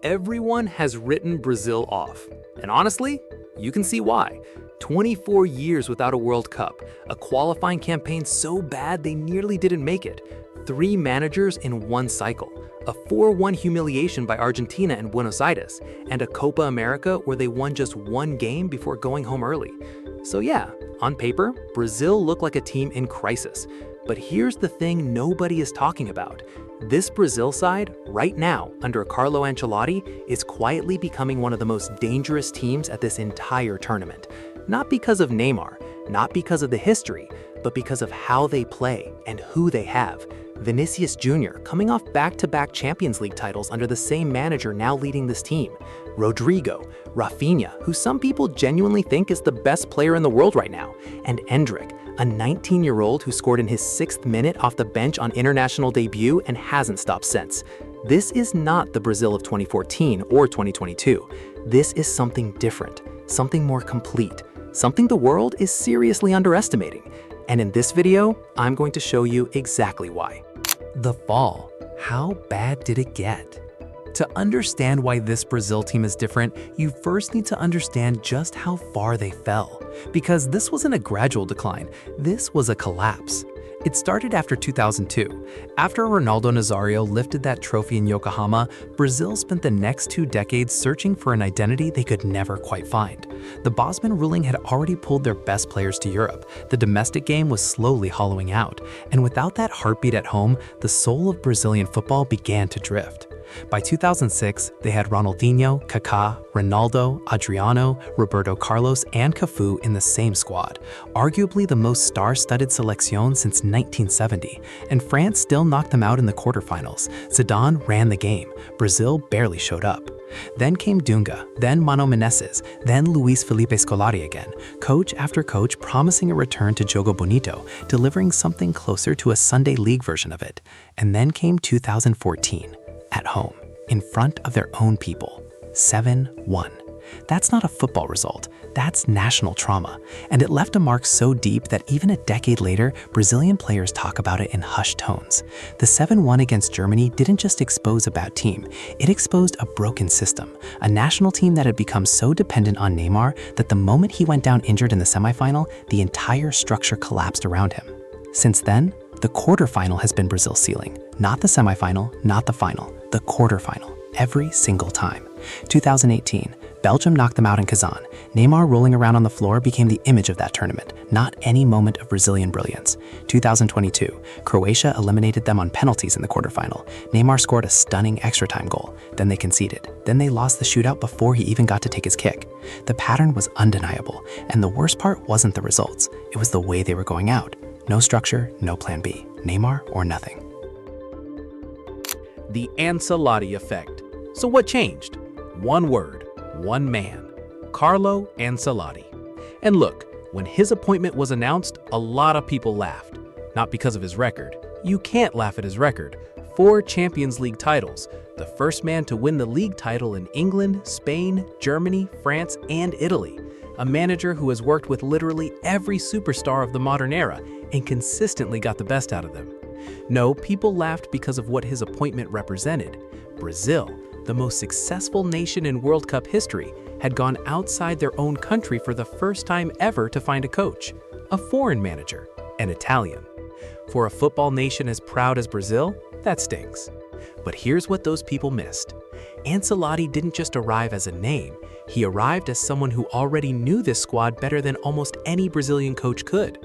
Everyone has written Brazil off. And honestly, you can see why. 24 years without a World Cup, a qualifying campaign so bad they nearly didn't make it, 3 managers in one cycle, a 4-1 humiliation by Argentina in Buenos Aires, and a Copa America where they won just 1 game before going home early. So yeah, on paper, Brazil looked like a team in crisis. But here's the thing nobody is talking about. This Brazil side, right now, under Carlo Ancelotti, is quietly becoming one of the most dangerous teams at this entire tournament. Not because of Neymar, not because of the history, but because of how they play and who they have. Vinicius Jr. coming off back-to-back Champions League titles under the same manager now leading this team. Rodrygo, Raphinha, who some people genuinely think is the best player in the world right now, and Endrick, a 19-year-old who scored in his 6th minute off the bench on international debut and hasn't stopped since. This is not the Brazil of 2014 or 2022. This is something different, something more complete, something the world is seriously underestimating. And in this video, I'm going to show you exactly why. The fall. How bad did it get? To understand why this Brazil team is different, you first need to understand just how far they fell. Because this wasn't a gradual decline, this was a collapse. It started after 2002. After Ronaldo Nazario lifted that trophy in Yokohama, Brazil spent the next 2 decades searching for an identity they could never quite find. The Bosman ruling had already pulled their best players to Europe. The domestic game was slowly hollowing out. And without that heartbeat at home, the soul of Brazilian football began to drift. By 2006, they had Ronaldinho, Kaká, Ronaldo, Adriano, Roberto Carlos, and Cafu in the same squad, arguably the most star-studded Seleção since 1970, and France still knocked them out in the quarterfinals. Zidane ran the game. Brazil barely showed up. Then came Dunga, then Mano Menezes, then Luis Felipe Scolari again, coach after coach promising a return to Jogo Bonito, delivering something closer to a Sunday League version of it. And then came 2014. At home, in front of their own people, 7-1. That's not a football result, that's national trauma, and it left a mark so deep that even a decade later, Brazilian players talk about it in hushed tones. The 7-1 against Germany didn't just expose a bad team, it exposed a broken system, a national team that had become so dependent on Neymar that the moment he went down injured in the semifinal, the entire structure collapsed around him. Since then, the quarterfinal has been Brazil's ceiling. Not the semifinal, not the final, the quarterfinal, every single time. 2018, Belgium knocked them out in Kazan. Neymar rolling around on the floor became the image of that tournament, not any moment of Brazilian brilliance. 2022, Croatia eliminated them on penalties in the quarterfinal. Neymar scored a stunning extra-time goal. Then they conceded. Then they lost the shootout before he even got to take his kick. The pattern was undeniable, and the worst part wasn't the results. It was the way they were going out. No structure, no plan B. Neymar or nothing. The Ancelotti effect. So what changed? One word, one man. Carlo Ancelotti. And look, when his appointment was announced, a lot of people laughed. Not because of his record. You can't laugh at his record. 4 Champions League titles. The first man to win the league title in England, Spain, Germany, France, and Italy. A manager who has worked with literally every superstar of the modern era and consistently got the best out of them. No, people laughed because of what his appointment represented. Brazil, the most successful nation in World Cup history, had gone outside their own country for the first time ever to find a coach, a foreign manager, an Italian. For a football nation as proud as Brazil, that stings. But here's what those people missed. Ancelotti didn't just arrive as a name, he arrived as someone who already knew this squad better than almost any Brazilian coach could.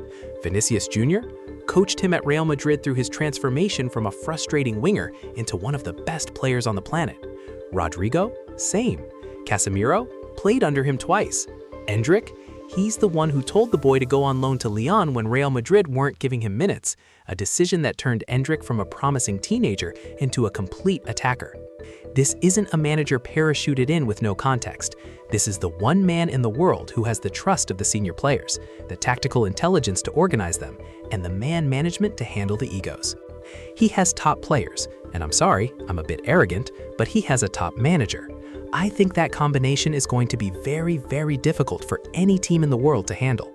Vinicius Jr. coached him at Real Madrid through his transformation from a frustrating winger into one of the best players on the planet. Rodrygo, same. Casemiro played under him twice. Endrick, he's the one who told the boy to go on loan to Lyon when Real Madrid weren't giving him minutes, a decision that turned Endrick from a promising teenager into a complete attacker. This isn't a manager parachuted in with no context. This is the one man in the world who has the trust of the senior players, the tactical intelligence to organize them, and the man management to handle the egos. He has top players, and I'm sorry, I'm a bit arrogant, but he has a top manager. I think that combination is going to be very, very difficult for any team in the world to handle.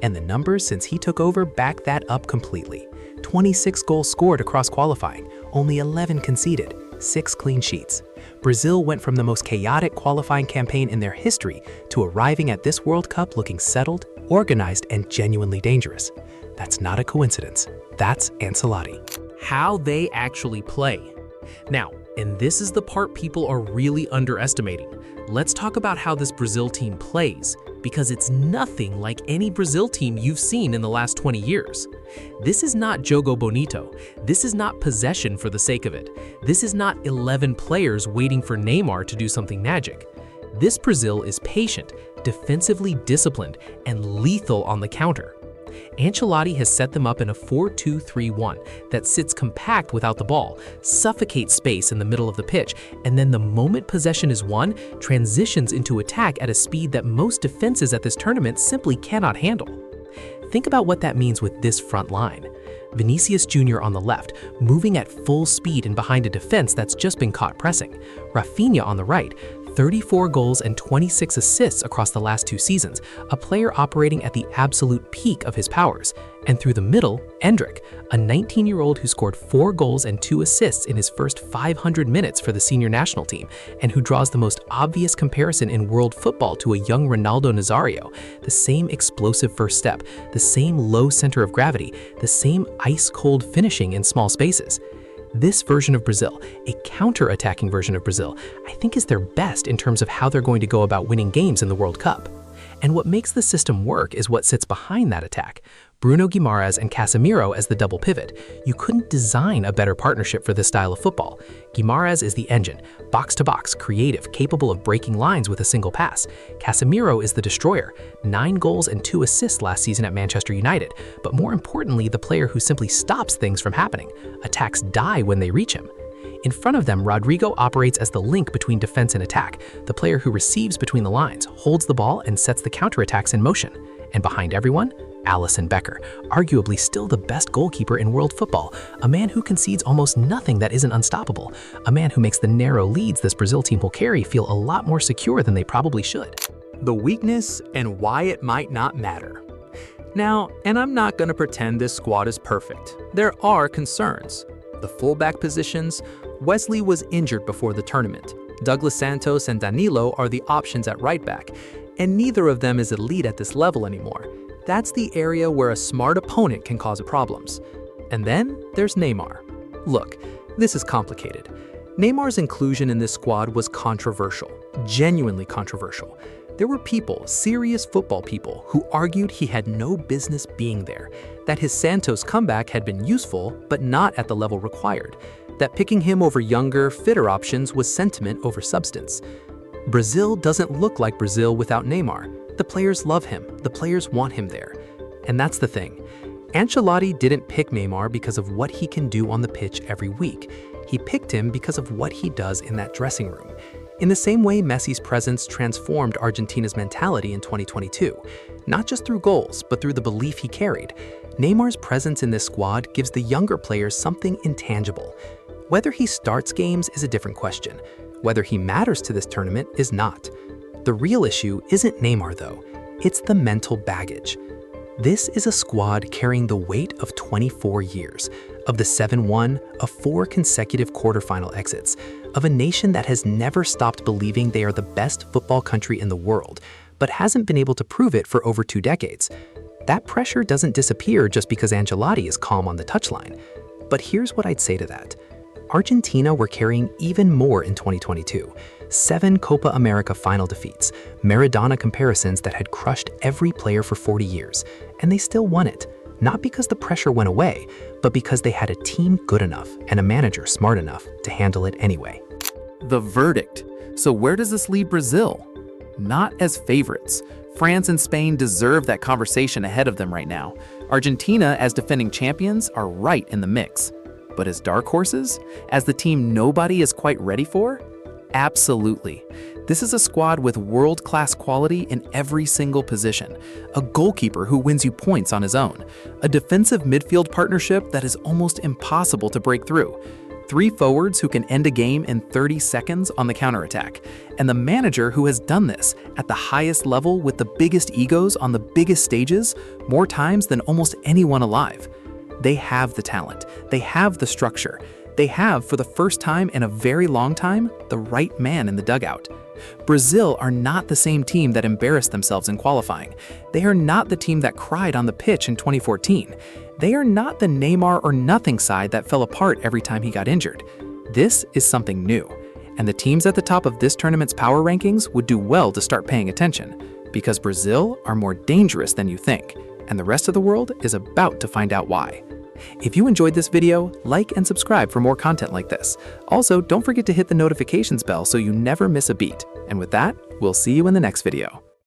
And the numbers since he took over back that up completely. 26 goals scored across qualifying, only 11 conceded, 6 clean sheets. Brazil went from the most chaotic qualifying campaign in their history to arriving at this World Cup looking settled, organized, and genuinely dangerous. That's not a coincidence. That's Ancelotti. How they actually play. Now, and this is the part people are really underestimating. Let's talk about how this Brazil team plays, because it's nothing like any Brazil team you've seen in the last 20 years. This is not jogo bonito. This is not possession for the sake of it. This is not 11 players waiting for Neymar to do something magic. This Brazil is patient, defensively disciplined, and lethal on the counter. Ancelotti has set them up in a 4-2-3-1 that sits compact without the ball, suffocates space in the middle of the pitch, and then the moment possession is won, transitions into attack at a speed that most defenses at this tournament simply cannot handle. Think about what that means with this front line. Vinicius Jr on the left, moving at full speed and behind a defense that's just been caught pressing. Raphinha on the right, 34 goals and 26 assists across the last 2 seasons, a player operating at the absolute peak of his powers. And through the middle, Endrick, a 19-year-old who scored 4 goals and 2 assists in his first 500 minutes for the senior national team, and who draws the most obvious comparison in world football to a young Ronaldo Nazario. The same explosive first step, the same low center of gravity, the same ice-cold finishing in small spaces. This version of Brazil, a counter-attacking version of Brazil, I think is their best in terms of how they're going to go about winning games in the World Cup. And what makes the system work is what sits behind that attack. Bruno Guimaraes and Casemiro as the double pivot. You couldn't design a better partnership for this style of football. Guimaraes is the engine, box-to-box, creative, capable of breaking lines with a single pass. Casemiro is the destroyer, 9 goals and 2 assists last season at Manchester United, but more importantly, the player who simply stops things from happening. Attacks die when they reach him. In front of them, Rodrygo operates as the link between defense and attack, the player who receives between the lines, holds the ball, and sets the counterattacks in motion. And behind everyone, Alisson Becker, arguably still the best goalkeeper in world football, a man who concedes almost nothing that isn't unstoppable, a man who makes the narrow leads this Brazil team will carry feel a lot more secure than they probably should. The weakness and why it might not matter. Now, and I'm not going to pretend this squad is perfect. There are concerns. The fullback positions, Wesley was injured before the tournament. Douglas Santos and Danilo are the options at right back, and neither of them is elite at this level anymore. That's the area where a smart opponent can cause problems. And then there's Neymar. Look, this is complicated. Neymar's inclusion in this squad was controversial, genuinely controversial. There were people, serious football people, who argued he had no business being there, that his Santos comeback had been useful, but not at the level required, that picking him over younger, fitter options was sentiment over substance. Brazil doesn't look like Brazil without Neymar. The players love him, the players want him there. And that's the thing. Ancelotti didn't pick Neymar because of what he can do on the pitch every week. He picked him because of what he does in that dressing room. In the same way Messi's presence transformed Argentina's mentality in 2022, not just through goals, but through the belief he carried, Neymar's presence in this squad gives the younger players something intangible. Whether he starts games is a different question. Whether he matters to this tournament is not. The real issue isn't Neymar though, it's the mental baggage. This is a squad carrying the weight of 24 years, of the 7-1, of 4 consecutive quarterfinal exits, of a nation that has never stopped believing they are the best football country in the world, but hasn't been able to prove it for over 2 decades. That pressure doesn't disappear just because Ancelotti is calm on the touchline. But here's what I'd say to that. Argentina were carrying even more in 2022. 7 Copa America final defeats, Maradona comparisons that had crushed every player for 40 years, and they still won it. Not because the pressure went away, but because they had a team good enough and a manager smart enough to handle it anyway. The verdict. So where does this leave Brazil? Not as favorites. France and Spain deserve that conversation ahead of them right now. Argentina, as defending champions, are right in the mix. But as dark horses? As the team nobody is quite ready for? Absolutely. This is a squad with world-class quality in every single position. A goalkeeper who wins you points on his own. A defensive midfield partnership that is almost impossible to break through. 3 forwards who can end a game in 30 seconds on the counterattack. And the manager who has done this at the highest level with the biggest egos on the biggest stages more times than almost anyone alive. They have the talent. They have the structure. They have, for the first time in a very long time, the right man in the dugout. Brazil are not the same team that embarrassed themselves in qualifying. They are not the team that cried on the pitch in 2014. They are not the Neymar or nothing side that fell apart every time he got injured. This is something new, and the teams at the top of this tournament's power rankings would do well to start paying attention, because Brazil are more dangerous than you think, and the rest of the world is about to find out why. If you enjoyed this video, like and subscribe for more content like this. Also, don't forget to hit the notifications bell so you never miss a beat. And with that, we'll see you in the next video.